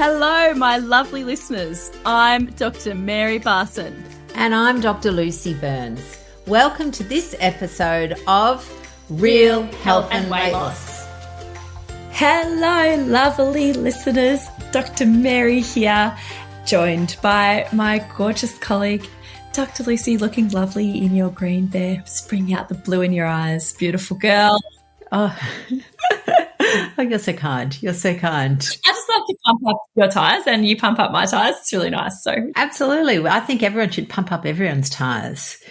Hello, my lovely listeners. I'm Dr. Mary Barson. And I'm Dr. Lucy Burns. Welcome to this episode of Real Health and Weight Loss. Hello, lovely listeners. Dr. Mary here, joined by my gorgeous colleague, Dr. Lucy, looking lovely in your green there, just bringing out the blue in your eyes. Beautiful girl. Oh, you're so kind. You're so kind. I just love to pump up your tyres and you pump up my tyres. It's really nice. So absolutely. I think everyone should pump up everyone's tyres.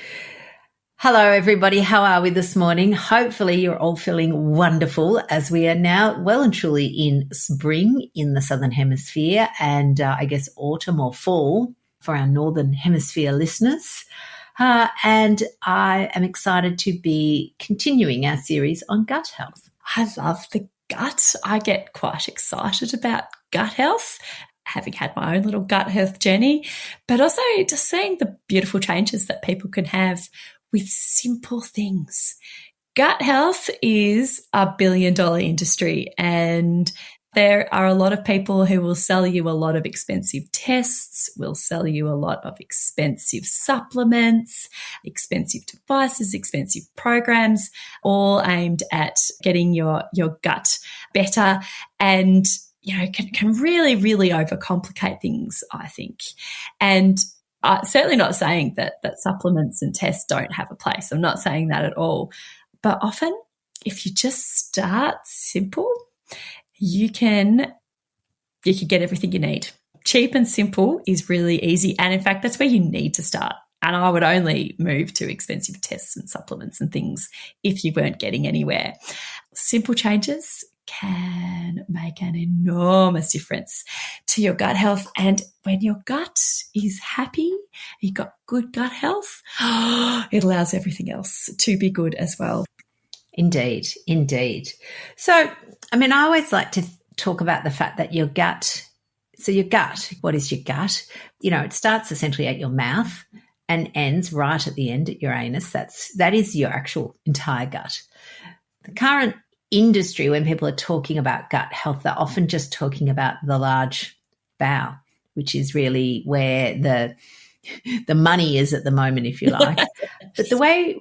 Hello, everybody. How are we this morning? Hopefully you're all feeling wonderful as we are now well and truly in spring in the Southern Hemisphere and I guess autumn or fall for our Northern Hemisphere listeners. And I am excited to be continuing our series on gut health. I love the gut. I get quite excited about gut health, having had my own little gut health journey, but also just seeing the beautiful changes that people can have with simple things. Gut health is a billion-dollar industry, and there are a lot of people who will sell you a lot of expensive tests, will sell you a lot of expensive supplements, expensive devices, expensive programs, all aimed at getting your gut better and, you know, can really, really overcomplicate things, I think. And certainly not saying that supplements and tests don't have a place. I'm not saying that at all. But often, if you just start simple, you can get everything you need. Cheap and simple is really easy. And in fact, that's where you need to start. And I would only move to expensive tests and supplements and things if you weren't getting anywhere. Simple changes can make an enormous difference to your gut health. And when your gut is happy, you've got good gut health, it allows everything else to be good as well. Indeed, indeed. So, I mean, I always like to talk about the fact that your gut, what is your gut? You know, it starts essentially at your mouth and ends right at the end at your anus. That is your actual entire gut. The current industry, when people are talking about gut health, they're often just talking about the large bowel, which is really where the money is at the moment, if you like. But the way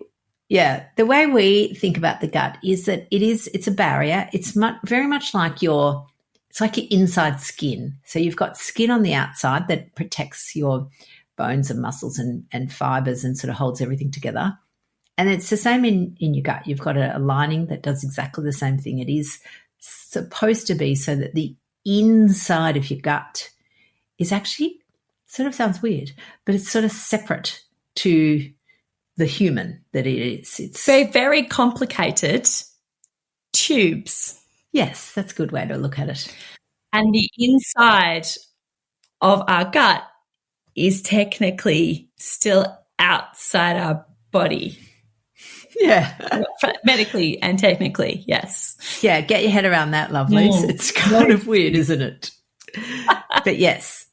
we think about the gut is that it's a barrier. It's very much like your inside skin. So you've got skin on the outside that protects your bones and muscles and fibers and sort of holds everything together. And it's the same in your gut. You've got a lining that does exactly the same thing. It is supposed to be so that the inside of your gut is actually, sort of sounds weird, but it's sort of separate to the human that it is. It's very complicated tubes. Yes, that's a good way to look at it. And the inside of our gut is technically still outside our body. Yeah. Medically and technically, yes. Yeah, get your head around that, lovelies. It's kind of weird, isn't it? But yes.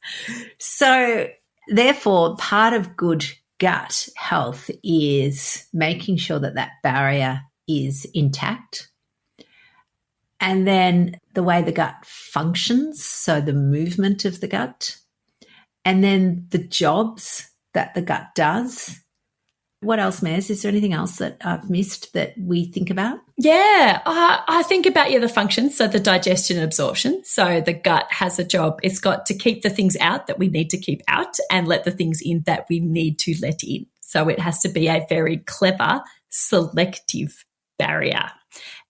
So therefore, part of good gut health is making sure that barrier is intact. And then the way the gut functions, so the movement of the gut, and then the jobs that the gut does. What else, Maz? Is there anything else that I've missed that we think about? Yeah, I think about, the functions, so the digestion and absorption. So the gut has a job. It's got to keep the things out that we need to keep out and let the things in that we need to let in. So it has to be a very clever, selective barrier.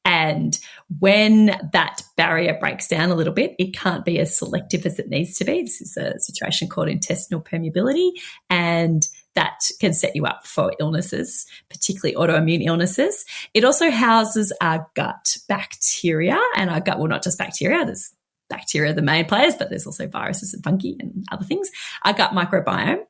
And when that barrier breaks down a little bit, it can't be as selective as it needs to be. This is a situation called intestinal permeability, and that can set you up for illnesses, particularly autoimmune illnesses. It also houses our gut bacteria, and our gut, well, not just bacteria, there's bacteria, the main players, but there's also viruses and fungi and other things, our gut microbiome.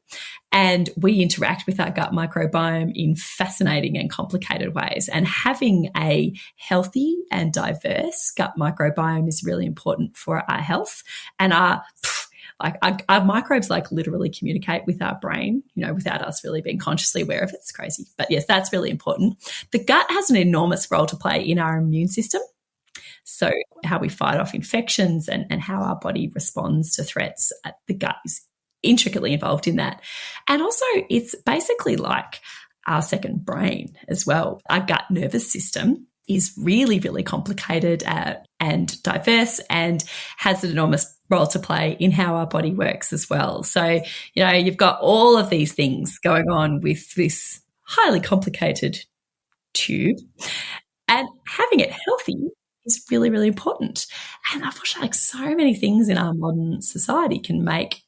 And we interact with our gut microbiome in fascinating and complicated ways. And having a healthy and diverse gut microbiome is really important for our health. And our microbes literally communicate with our brain, without us really being consciously aware of it. It's crazy. But yes, that's really important. The gut has an enormous role to play in our immune system. So how we fight off infections and how our body responds to threats, the gut is intricately involved in that. And also it's basically like our second brain as well. Our gut nervous system is really, really complicated and diverse and has an enormous role to play in how our body works as well. So, you've got all of these things going on with this highly complicated tube, and having it healthy is really, really important. And unfortunately, like so many things in our modern society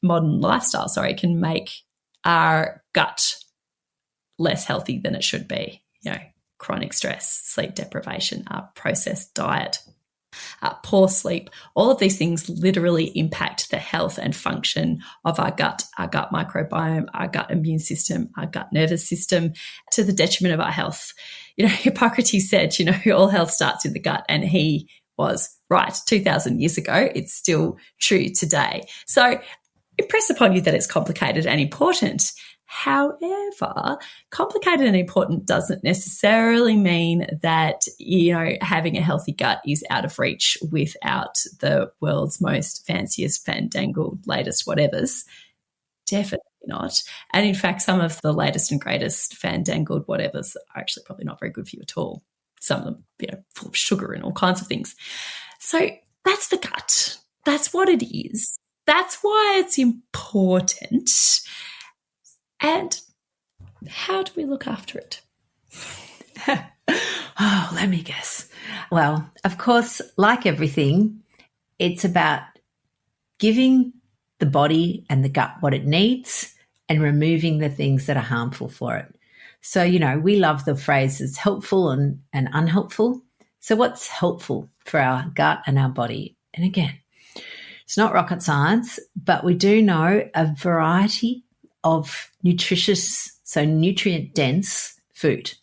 modern lifestyle, can make our gut less healthy than it should be. Chronic stress, sleep deprivation, processed diet, poor sleep, all of these things literally impact the health and function of our gut microbiome, our gut immune system, our gut nervous system, to the detriment of our health. Hippocrates said, all health starts in the gut, and he was right 2,000 years ago. It's still true today. So impress upon you that it's complicated and important. However, complicated and important doesn't necessarily mean that, having a healthy gut is out of reach without the world's most fanciest, fandangled, latest whatevers. Definitely not. And in fact, some of the latest and greatest fandangled whatevers are actually probably not very good for you at all. Some of them, full of sugar and all kinds of things. So that's the gut. That's what it is. That's why it's important. And how do we look after it? Let me guess. Well, of course, like everything, it's about giving the body and the gut what it needs and removing the things that are harmful for it. So, we love the phrases helpful and unhelpful. So what's helpful for our gut and our body? And again, it's not rocket science, but we do know a variety of nutritious, so nutrient-dense food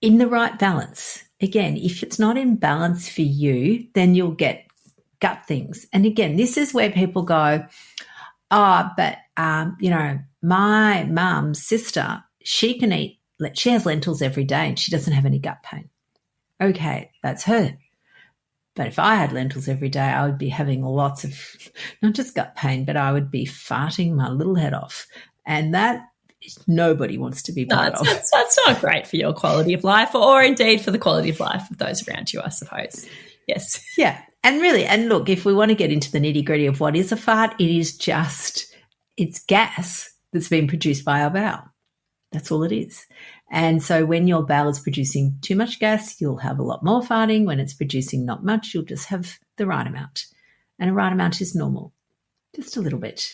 in the right balance. Again, if it's not in balance for you, then you'll get gut things. And again, this is where people go, but my mum's sister, she has lentils every day and she doesn't have any gut pain. Okay, that's her. But if I had lentils every day, I would be having lots of, not just gut pain, but I would be farting my little head off. And that nobody wants to be part of. That's not great for your quality of life, or indeed for the quality of life of those around you, I suppose. Yes. Yeah. And really, and look, if we want to get into the nitty-gritty of what is a fart, it's gas that's been produced by our bowel. That's all it is. And so when your bowel is producing too much gas, you'll have a lot more farting. When it's producing not much, you'll just have the right amount. And a right amount is normal, just a little bit.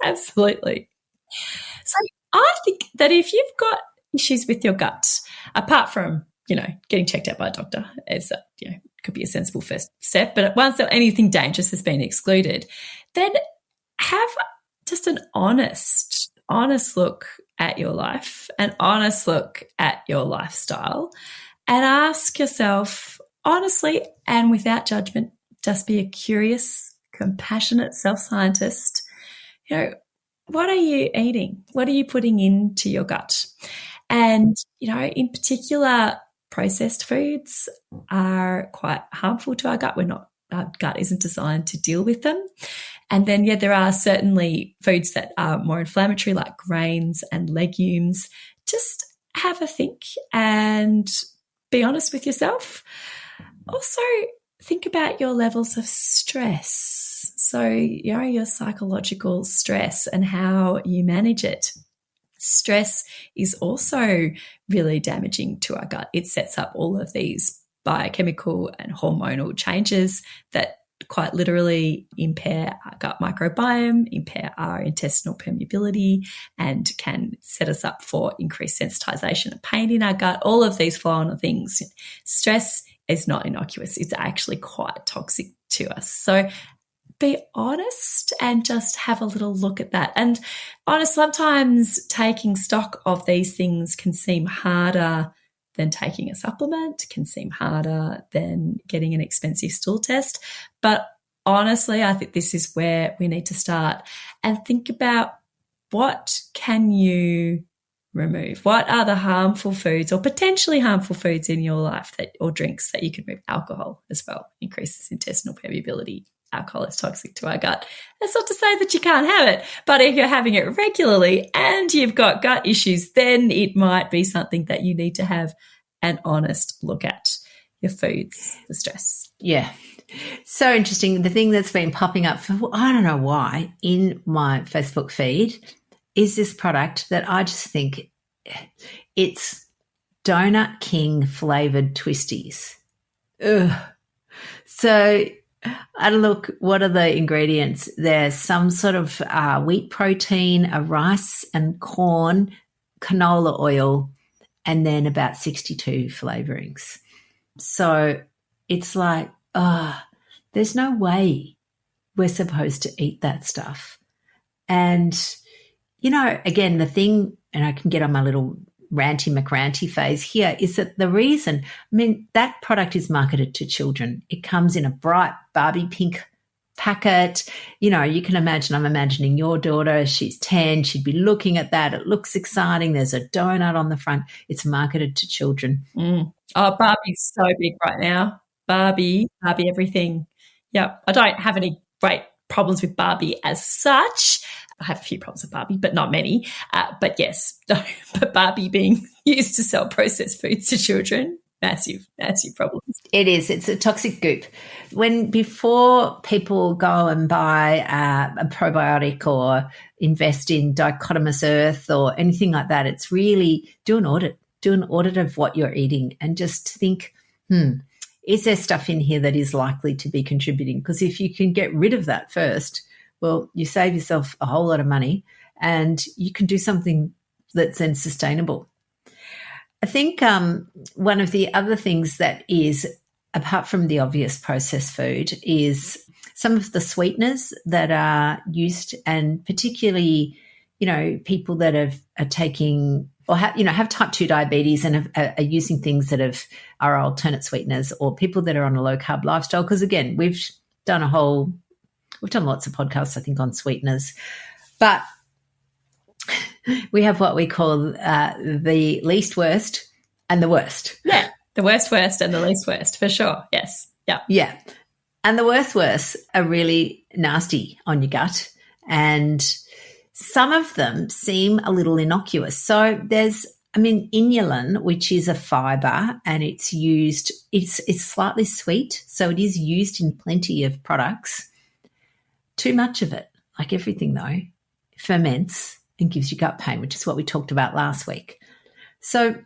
Absolutely. So I think that if you've got issues with your gut, apart from, getting checked out by a doctor, as could be a sensible first step, but once anything dangerous has been excluded, then have just an honest look at your life, an honest look at your lifestyle, and ask yourself honestly and without judgment, just be a curious, compassionate self-scientist. What are you eating? What are you putting into your gut? And, in particular, processed foods are quite harmful to our gut. Our gut isn't designed to deal with them. And then, there are certainly foods that are more inflammatory, like grains and legumes. Just have a think and be honest with yourself. Also, think about your levels of stress. So, your psychological stress and how you manage it. Stress is also really damaging to our gut. It sets up all of these biochemical and hormonal changes that quite literally impair our gut microbiome, impair our intestinal permeability, and can set us up for increased sensitization and pain in our gut. All of these flow on things. Stress is not innocuous. It's actually quite toxic to us. So be honest and just have a little look at that. And honest, sometimes taking stock of these things can seem harder than taking a supplement, can seem harder than getting an expensive stool test. But honestly, I think this is where we need to start and think about what can you remove? What are the harmful foods or potentially harmful foods in your life or drinks that you can remove? Alcohol as well increases intestinal permeability. Alcohol is toxic to our gut. That's not to say that you can't have it, but if you're having it regularly and you've got gut issues, then it might be something that you need to have an honest look at. Your foods, the stress. Yeah. So interesting. The thing that's been popping up for, I don't know why, in my Facebook feed is this product that I just think it's Donut King flavored twisties. Ugh. So I had a look, what are the ingredients? There's some sort of wheat protein, a rice and corn, canola oil, and then about 62 flavorings. So it's like, there's no way we're supposed to eat that stuff. And, you know, again, the thing, and I can get on my little ranty McRanty phase here, is that the reason, I mean, that product is marketed to children. It comes in a bright Barbie pink packet. You know, you can imagine, I'm imagining your daughter, she's 10, she'd be looking at that. It looks exciting. There's a donut on the front. It's marketed to children. Oh, Barbie's so big right now. Barbie everything. Yeah, I don't have any great problems with Barbie as such. I have a few problems with Barbie, but not many. But yes, but Barbie being used to sell processed foods to children, massive problem. It is. It's a toxic goop. Before people go and buy a probiotic or invest in dichotomous earth or anything like that, it's really do an audit of what you're eating and just think, is there stuff in here that is likely to be contributing? Because if you can get rid of that first, well, you save yourself a whole lot of money and you can do something that's then sustainable. I think one of the other things that is, apart from the obvious processed food, is some of the sweeteners that are used, and particularly, you know, people that are taking or have type 2 diabetes and are using things that are alternate sweeteners, or people that are on a low carb lifestyle. Because again, we've done lots of podcasts, I think, on sweeteners, but we have what we call the least worst and the worst. Yeah, the worst and the least worst, for sure. Yes. Yeah. Yeah. And the worst are really nasty on your gut, and some of them seem a little innocuous. So there's, inulin, which is a fiber, and it's slightly sweet, so it is used in plenty of products. Too much of it, like everything though, ferments and gives you gut pain, which is what we talked about last week. So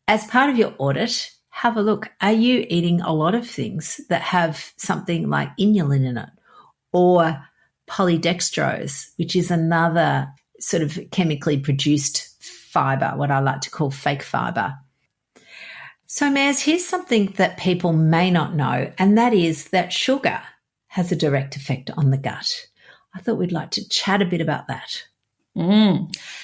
as part of your audit, have a look. Are you eating a lot of things that have something like inulin in it, or polydextrose, which is another sort of chemically produced fiber, what I like to call fake fiber? So, Maz, here's something that people may not know, and that is that sugar has a direct effect on the gut. I thought we'd like to chat a bit about that.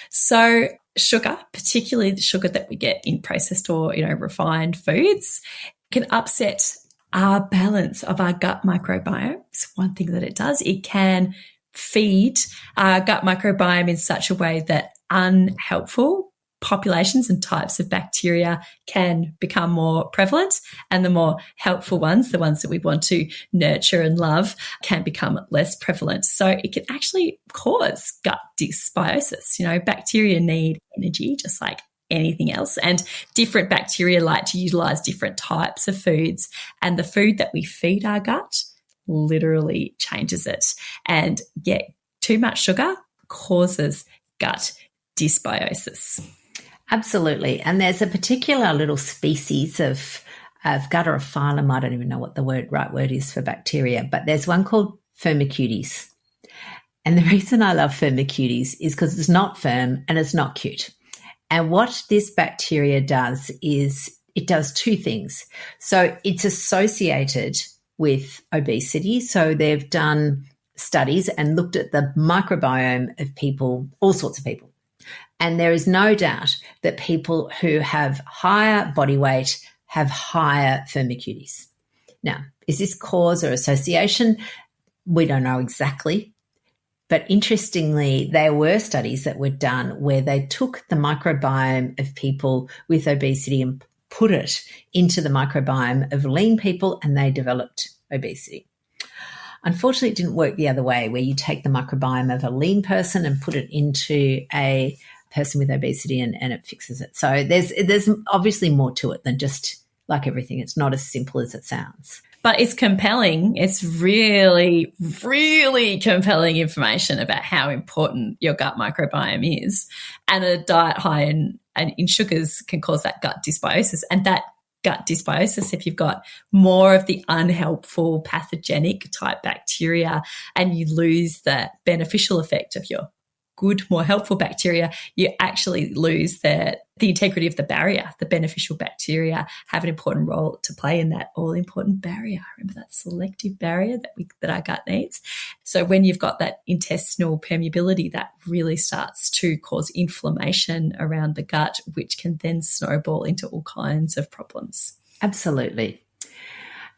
So sugar, particularly the sugar that we get in processed or, refined foods, can upset our balance of our gut microbiome. It's one thing that it does. It can feed our gut microbiome in such a way that unhelpful populations and types of bacteria can become more prevalent, and the more helpful ones, the ones that we want to nurture and love, can become less prevalent. So it can actually cause gut dysbiosis. Bacteria need energy just like anything else, and different bacteria like to utilize different types of foods, and the food that we feed our gut literally changes it. And yet too much sugar causes gut dysbiosis. Absolutely. And there's a particular little species of gut, or a phylum, I don't even know what the right word is for bacteria, but there's one called Firmicutes. And the reason I love Firmicutes is because it's not firm and it's not cute. And what this bacteria does is it does two things. So it's associated with obesity. So they've done studies and looked at the microbiome of people, all sorts of people. And there is no doubt that people who have higher body weight have higher Firmicutes. Now, is this cause or association? We don't know exactly. But interestingly, there were studies that were done where they took the microbiome of people with obesity and put it into the microbiome of lean people, and they developed obesity. Unfortunately, it didn't work the other way, where you take the microbiome of a lean person and put it into a person with obesity and it fixes it. So there's obviously more to it than just like everything. It's not as simple as it sounds. But it's compelling. It's really, really compelling information about how important your gut microbiome is. And a diet high in sugars can cause that gut dysbiosis. And that gut dysbiosis, if you've got more of the unhelpful pathogenic type bacteria and you lose the beneficial effect of your good, more helpful bacteria, you actually lose the integrity of the barrier. The beneficial bacteria have an important role to play in that all-important barrier. Remember that selective barrier that our gut needs? So when you've got that intestinal permeability, that really starts to cause inflammation around the gut, which can then snowball into all kinds of problems. Absolutely.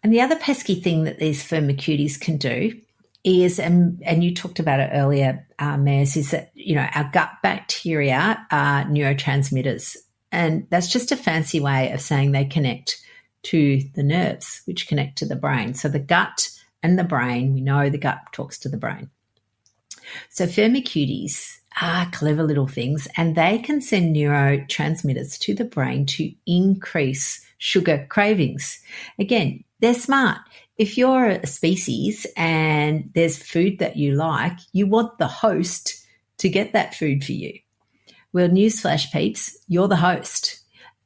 And the other pesky thing that these firmicutes can do is, and you talked about it earlier, Maz, is that, our gut bacteria are neurotransmitters. And that's just a fancy way of saying they connect to the nerves, which connect to the brain. So the gut and the brain, we know the gut talks to the brain. So firmicutes are clever little things, and they can send neurotransmitters to the brain to increase sugar cravings. Again, they're smart. If you're a species and there's food that you like, you want the host to get that food for you. Well, newsflash, peeps, you're the host.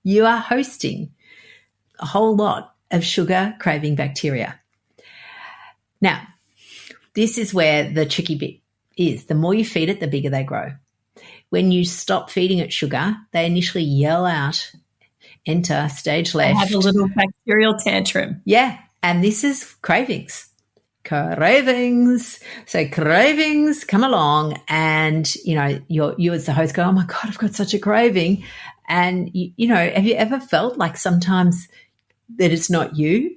You are hosting a whole lot of sugar craving bacteria. Now, this is where the tricky bit is. The more you feed it, the bigger they grow. When you stop feeding it sugar, they initially yell out, enter stage left. They have a little bacterial tantrum. Yeah. And this is cravings. Cravings. So cravings come along and, you as the host go, oh my God, I've got such a craving. And, have you ever felt like sometimes that it's not you?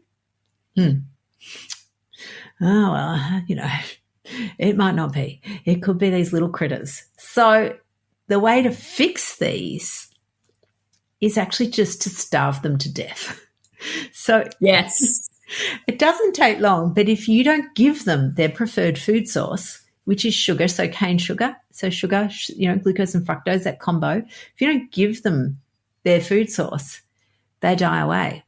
Oh, well, it might not be. It could be these little critters. So the way to fix these is actually just to starve them to death. So yes. It doesn't take long, but if you don't give them their preferred food source, which is sugar, so cane sugar, glucose and fructose, that combo, if you don't give them their food source, they die away.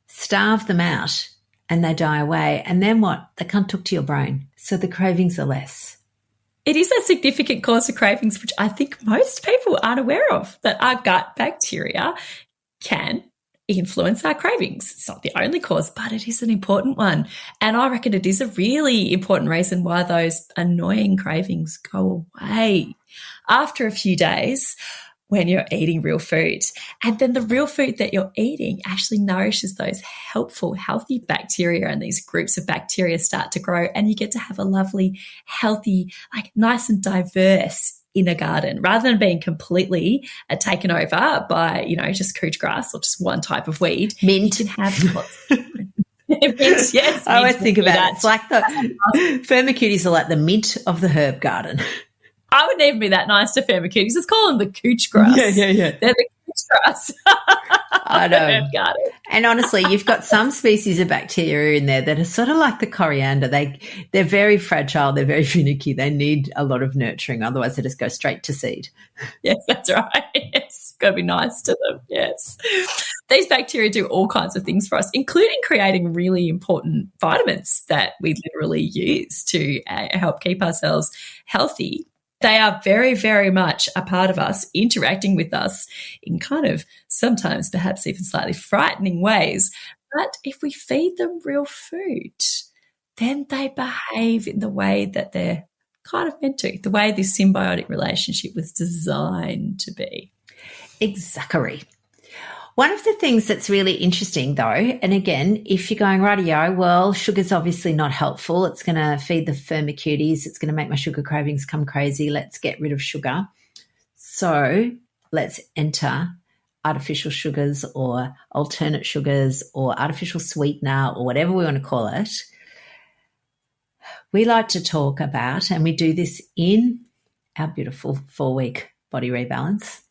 Starve them out and they die away. And then what? They can't talk to your brain. So the cravings are less. It is a significant cause of cravings, which I think most people aren't aware of, that our gut bacteria can influence our cravings. It's not the only cause, but it is an important one. And I reckon it is a really important reason why those annoying cravings go away after a few days when you're eating real food. And then the real food that you're eating actually nourishes those helpful, healthy bacteria, and these groups of bacteria start to grow, and you get to have a lovely, healthy, nice and diverse inner garden, rather than being completely taken over by, just couch grass or just one type of weed. Mint. You can have lots of mint, yes. I always think about it. It's like the firmicutes are like the mint of the herb garden. I wouldn't even be that nice to firmicutes. Let's call them the couch grass. Yeah. They're the couch grass. I know. And honestly, you've got some species of bacteria in there that are sort of like the coriander. They're very fragile. They're very finicky. They need a lot of nurturing. Otherwise, they just go straight to seed. Yes, that's right. Yes, got to be nice to them. Yes. These bacteria do all kinds of things for us, including creating really important vitamins that we literally use to help keep ourselves healthy. They are very, very much a part of us, interacting with us in kind of sometimes perhaps even slightly frightening ways. But if we feed them real food, then they behave in the way that they're kind of meant to, the way this symbiotic relationship was designed to be. Exactly. One of the things that's really interesting, though, and again, if you're going, rightio, well, sugar's obviously not helpful. It's going to feed the firmicutes. It's going to make my sugar cravings come crazy. Let's get rid of sugar. So let's enter artificial sugars or alternate sugars or artificial sweetener or whatever we want to call it. we like to talk about, and we do this in our beautiful 4-week body rebalance,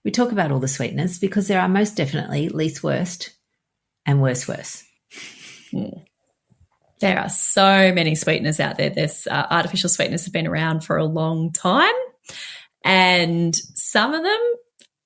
we talk about all the sweeteners because there are most definitely least worst and worst. There are so many sweeteners out there. There's artificial sweeteners have been around for a long time, and some of them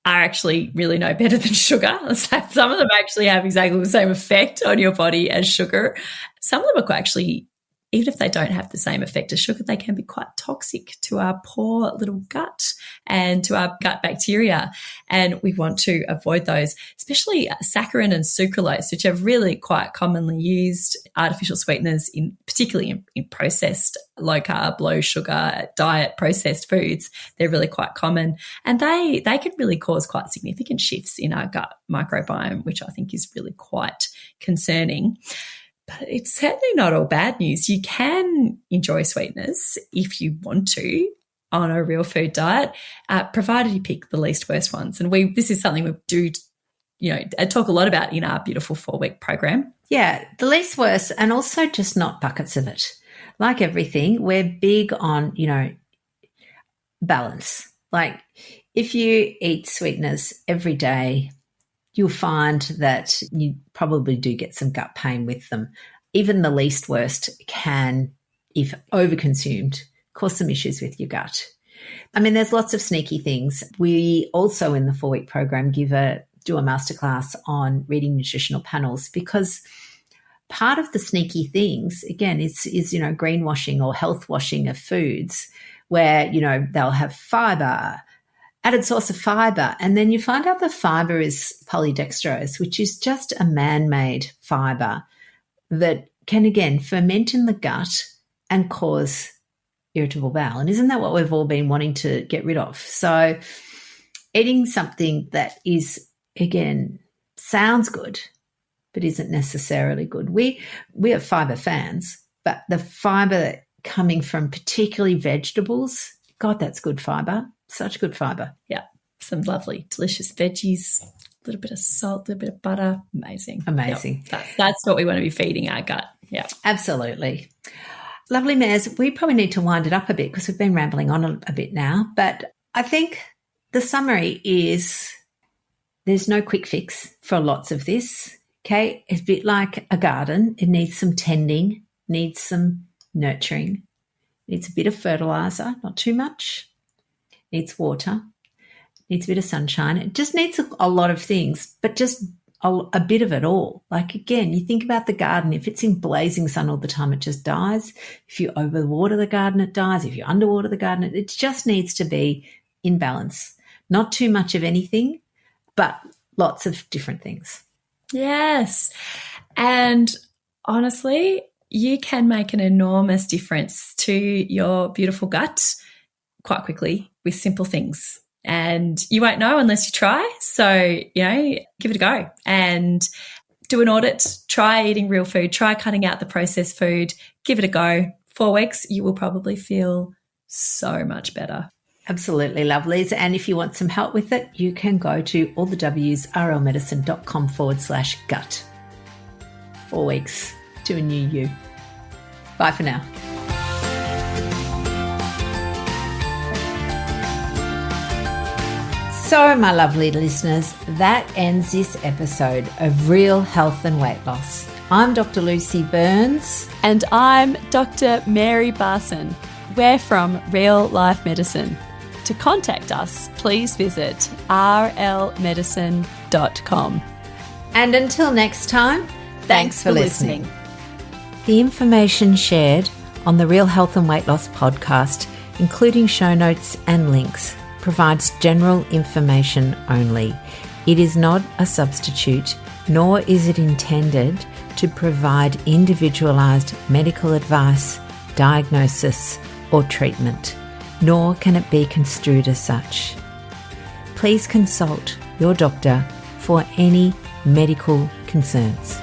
are actually really no better than sugar. Some of them actually have exactly the same effect on your body as sugar. Some of them are actually, even if they don't have the same effect as sugar, they can be quite toxic to our poor little gut and to our gut bacteria. And we want to avoid those, especially saccharin and sucralose, which are really quite commonly used artificial sweeteners, particularly in processed low carb, low sugar diet processed foods. They're really quite common, and they can really cause quite significant shifts in our gut microbiome, which I think is really quite concerning. But it's certainly not all bad news. You can enjoy sweeteners if you want to on a real food diet, provided you pick the least worst ones. And this is something we do, talk a lot about in our beautiful 4-week program. Yeah, the least worst, and also just not buckets of it. Like everything, we're big on, balance. Like if you eat sweeteners every day, you'll find that you probably do get some gut pain with them. Even the least worst can, if overconsumed, cause some issues with your gut. I mean, there's lots of sneaky things. We also in the 4-week program do a masterclass on reading nutritional panels, because part of the sneaky things, again, is greenwashing or health washing of foods where, they'll have fibre, added source of fibre, and then you find out the fibre is polydextrose, which is just a man-made fibre that can, again, ferment in the gut and cause irritable bowel. And isn't that what we've all been wanting to get rid of? So eating something that is, again, sounds good but isn't necessarily good. We are fibre fans, but the fibre coming from particularly vegetables, God, that's good fibre. Such good fibre. Yeah, some lovely, delicious veggies, a little bit of salt, a little bit of butter. Amazing. Yep. That's what we want to be feeding our gut. Yeah, absolutely. Lovely, Maz. We probably need to wind it up a bit because we've been rambling on a bit now. But I think the summary is there's no quick fix for lots of this. Okay, it's a bit like a garden. It needs some tending, needs some nurturing, needs a bit of fertiliser, not too much. Needs water, needs a bit of sunshine. It just needs a lot of things, but just a bit of it all. Like, again, you think about the garden. If it's in blazing sun all the time, it just dies. If you overwater the garden, it dies. If you underwater the garden, it just needs to be in balance. Not too much of anything, but lots of different things. Yes. And honestly, you can make an enormous difference to your beautiful gut quite quickly with simple things, and you won't know unless you try. So, give it a go and do an audit, try eating real food, try cutting out the processed food, give it a go. 4 weeks, you will probably feel so much better. Absolutely, lovelies. And if you want some help with it, you can go to allthewsrlmedicine.com/gut. 4 weeks to a new you. Bye for now. So, my lovely listeners, that ends this episode of Real Health and Weight Loss. I'm Dr. Lucy Burns. And I'm Dr. Mary Barson. We're from Real Life Medicine. To contact us, please visit rlmedicine.com. And until next time, thanks for listening. The information shared on the Real Health and Weight Loss podcast, including show notes and links, provides general information only. It is not a substitute, nor is it intended to provide individualised medical advice, diagnosis, or treatment, nor can it be construed as such. Please consult your doctor for any medical concerns.